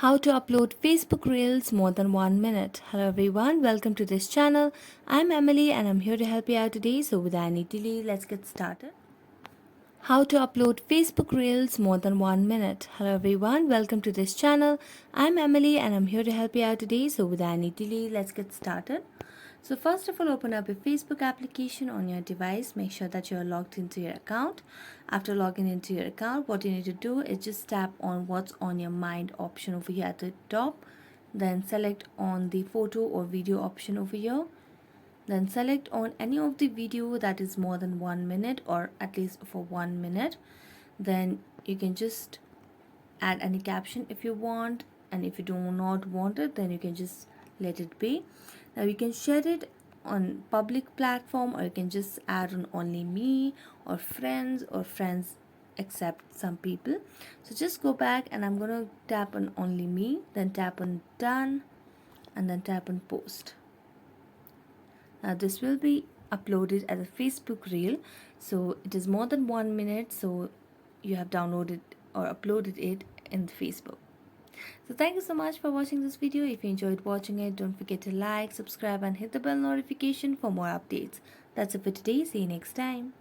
How to upload Facebook Reels more than 1 minute. Hello everyone, welcome to this channel. I'm Emily and I'm here to help you out today. So without any delay, let's get started. How to upload Facebook Reels more than 1 minute. Hello everyone, welcome to this channel. I'm Emily and I'm here to help you out today. So without any delay, let's get started. So first of all, open up your Facebook application on your device. Make sure that you're logged into your account. After logging into your account, what you need to do is just tap on what's on your mind option over here at the top. Then select on the photo or video option over here. Then select on any of the video that is more than 1 minute or at least for 1 minute. Then you can just add any caption if you want, and if you do not want it, then you can just let it be. Now you can share it on public platform, or you can just add on only me or friends except some people. So just go back and I'm gonna tap on only me, then tap on done, and then tap on post. Now this will be uploaded as a Facebook reel, so it is more than 1 minute, so you have downloaded or uploaded it in Facebook. So thank you so much for watching this video. If you enjoyed watching it, don't forget to like, subscribe and hit the bell notification for more updates. That's it for today. See you next time.